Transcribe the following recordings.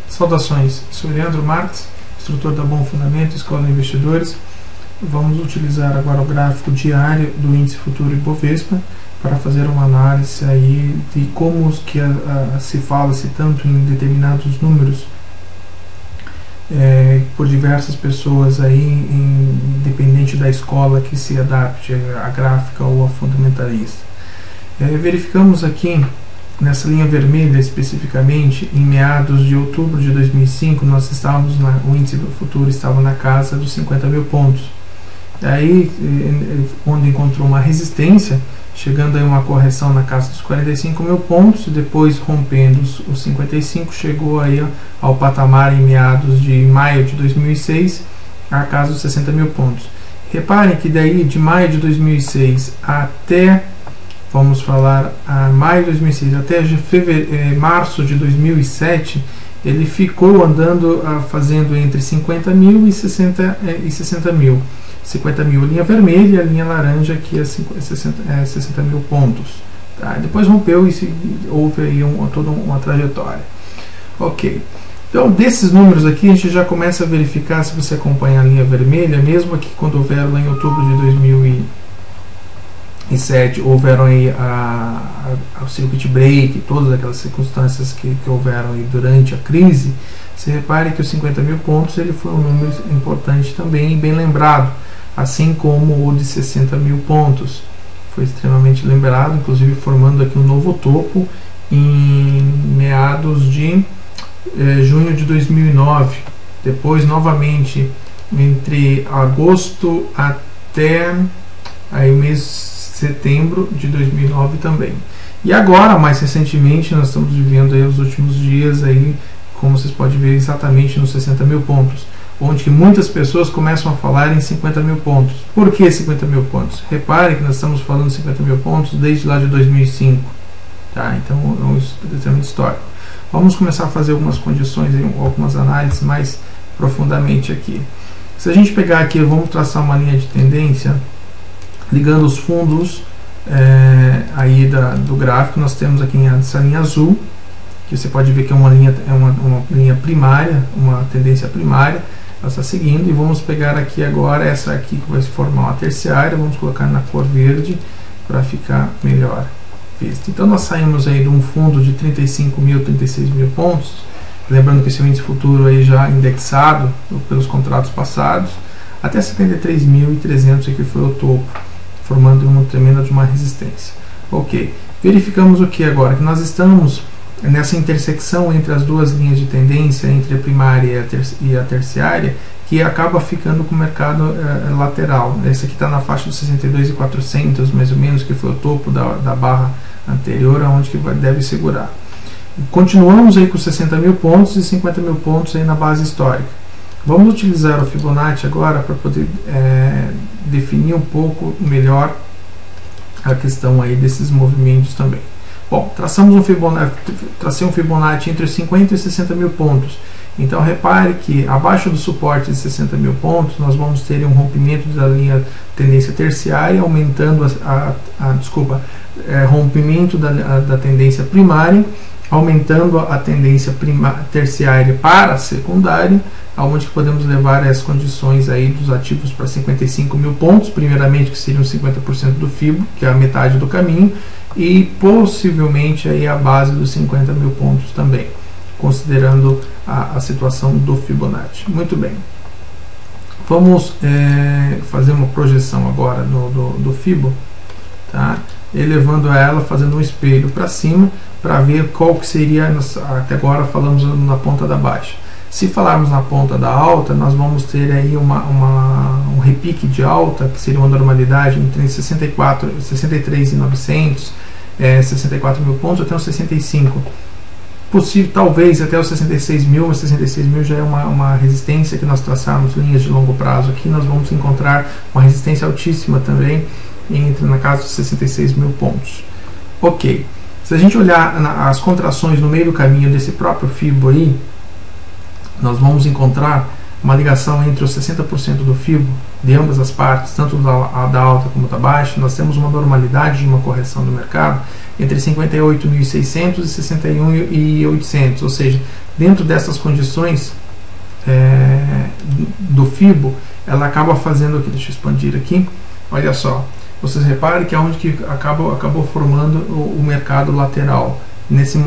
Saudações, sou Leandro Marques, instrutor da Bom Fundamento, Escola de Investidores. Vamos utilizar agora o gráfico diário do índice futuro Ibovespa para fazer uma análise aí de como que se fala-se tanto em determinados números por diversas pessoas aí, independente da escola que se adapte a gráfica ou a fundamentalista. Verificamos aqui nessa linha vermelha especificamente, em meados de outubro de 2005, nós estávamos o índice futuro estava na casa dos 50 mil pontos. Aí, onde encontrou uma resistência, chegando a uma correção na casa dos 45 mil pontos, depois rompendo os 55, chegou aí ao patamar em meados de maio de 2006, a casa dos 60 mil pontos. Reparem que daí de maio de 2006 até, vamos falar, a maio de 2006 até março de 2007, ele ficou andando, fazendo entre 50 mil e 60 mil. 50 mil linha vermelha e a linha laranja aqui é 60 mil pontos. Tá? Depois rompeu e houve aí toda uma trajetória. Ok. Então, desses números aqui, a gente já começa a verificar, se você acompanha a linha vermelha, mesmo aqui quando houveram lá em outubro de 2007, houveram aí o circuit break, todas aquelas circunstâncias que houveram aí durante a crise, você repare que os 50 mil pontos ele foi um número importante também e bem lembrado, assim como o de 60 mil pontos. Foi extremamente lembrado, inclusive formando aqui um novo topo em meados de junho de 2009. Depois, novamente, entre agosto até aí, o mês de setembro de 2009 também. E agora, mais recentemente, nós estamos vivendo aí os últimos dias, aí, como vocês podem ver, exatamente nos 60 mil pontos, onde que muitas pessoas começam a falar em 50 mil pontos. Por que 50 mil pontos? Repare que nós estamos falando de 50 mil pontos desde lá de 2005. Tá? Então, é um determinado histórico. Vamos começar a fazer algumas condições, algumas análises mais profundamente aqui. Se a gente pegar aqui, vamos traçar uma linha de tendência, ligando os fundos aí do gráfico, nós temos aqui essa linha azul, que você pode ver que é uma linha primária, uma tendência primária, ela está seguindo, e vamos pegar aqui agora essa aqui que vai se formar uma terciária, vamos colocar na cor verde para ficar melhor visto. Então nós saímos aí de um fundo de 35 mil, 36 mil pontos, lembrando que esse é um índice futuro aí já indexado pelos contratos passados, até 73.300 que foi o topo, formando uma tremenda de uma resistência. Ok, verificamos o que agora? Que nós estamos nessa intersecção entre as duas linhas de tendência, entre a primária e a terciária, que acaba ficando com o mercado lateral. Esse aqui está na faixa dos 62.400, mais ou menos, que foi o topo da barra anterior, aonde que deve segurar. Continuamos aí com 60 mil pontos e 50 mil pontos aí na base histórica. Vamos utilizar o Fibonacci agora para poder definir um pouco melhor a questão aí desses movimentos também. Bom, tracei um Fibonacci entre 50 e 60 mil pontos. Então repare que abaixo do suporte de 60 mil pontos nós vamos ter um rompimento da linha tendência terciária, aumentando rompimento da tendência primária, aumentando a tendência terciária para a secundária, aonde podemos levar as condições aí dos ativos para 55 mil pontos, primeiramente, que seriam 50% do FIBO, que é a metade do caminho, e possivelmente aí a base dos 50 mil pontos também, considerando a situação do Fibonacci. Muito bem, vamos fazer uma projeção agora do FIBO, tá? Elevando ela, fazendo um espelho para cima, para ver qual que seria, até agora falamos na ponta da baixa. Se falarmos na ponta da alta, nós vamos ter aí um repique de alta, que seria uma normalidade entre 63.900, 64 mil pontos até os 65. Possível, talvez até os 66 mil, mas 66 mil já é uma resistência que nós traçarmos linhas de longo prazo. Aqui nós vamos encontrar uma resistência altíssima também, na casa dos 66 mil pontos. Ok, se a gente olhar as contrações no meio do caminho desse próprio FIBO aí, nós vamos encontrar uma ligação entre os 60% do FIBO de ambas as partes, tanto da alta como da baixa, nós temos uma normalidade de uma correção do mercado entre 58.600 e 61.800, ou seja, dentro dessas condições do FIBO, ela acaba fazendo aqui, deixa eu expandir aqui, olha só, vocês reparem que é onde que acabou formando o mercado lateral, nesse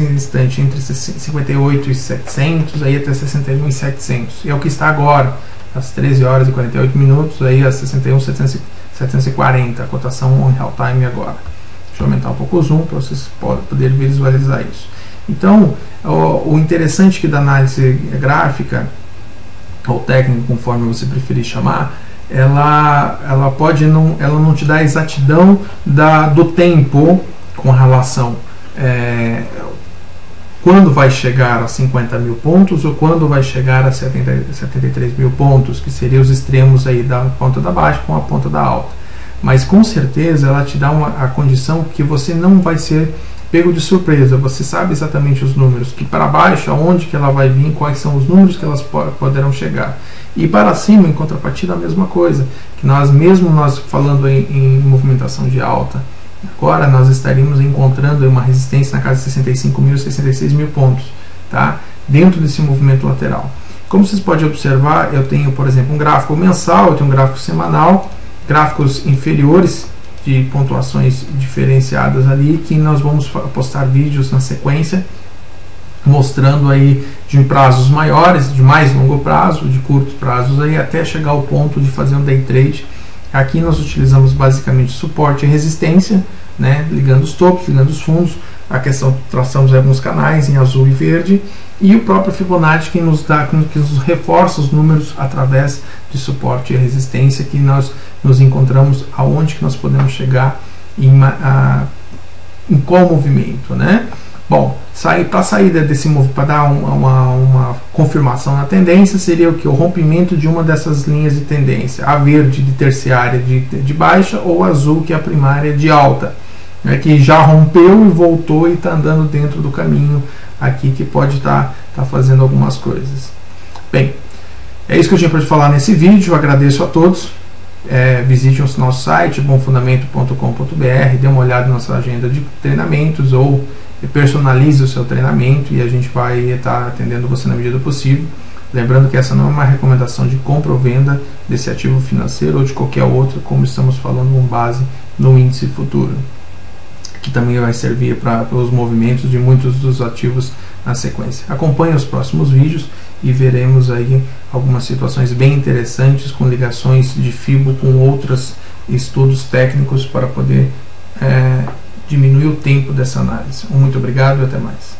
instante, entre 58.700 aí até 61.700, e é o que está agora, às 13 horas e 48 minutos, aí a 61.740, a cotação on real time agora. Deixa eu aumentar um pouco o zoom para vocês poderem visualizar isso. Então, o interessante aqui da análise gráfica, ou técnica, conforme você preferir chamar, ela não te dá a exatidão do tempo com relação quando vai chegar a 50 mil pontos ou quando vai chegar a 73 mil pontos, que seriam os extremos aí da ponta da baixa com a ponta da alta. Mas com certeza ela te dá a condição que você não vai ser pego de surpresa, você sabe exatamente os números, que para baixo, aonde que ela vai vir, quais são os números que elas poderão chegar. E para cima, em contrapartida, a mesma coisa, que mesmo nós falando em movimentação de alta, agora nós estaríamos encontrando uma resistência na casa de 65.000, 66.000 pontos, tá? Dentro desse movimento lateral. Como vocês podem observar, eu tenho, por exemplo, um gráfico mensal, eu tenho um gráfico semanal, gráficos inferiores de pontuações diferenciadas ali, que nós vamos postar vídeos na sequência, mostrando aí de prazos maiores, de mais longo prazo, de curtos prazos, aí até chegar ao ponto de fazer um day trade. Aqui nós utilizamos basicamente suporte e resistência, né, ligando os topos, ligando os fundos, a questão traçamos alguns canais em azul e verde, e o próprio Fibonacci que nos reforça os números através de suporte e resistência, que nós nos encontramos aonde que nós podemos chegar em qual movimento, né? Bom, para sair desse movimento, para dar uma confirmação na tendência, seria o que? O rompimento de uma dessas linhas de tendência, a verde de terciária de baixa ou azul que é a primária de alta, né, que já rompeu e voltou e está andando dentro do caminho aqui, que pode estar fazendo algumas coisas. Bem, é isso que eu tinha para te falar nesse vídeo. Eu agradeço a todos. Visite o nosso site bomfundamento.com.br, dê uma olhada na nossa agenda de treinamentos ou personalize o seu treinamento e a gente vai estar atendendo você na medida do possível. Lembrando que essa não é uma recomendação de compra ou venda desse ativo financeiro ou de qualquer outro, como estamos falando com base no índice futuro, que também vai servir para os movimentos de muitos dos ativos na sequência. Acompanhe os próximos vídeos e veremos aí algumas situações bem interessantes com ligações de FIBO com outros estudos técnicos para poder diminuir o tempo dessa análise. Muito obrigado e até mais.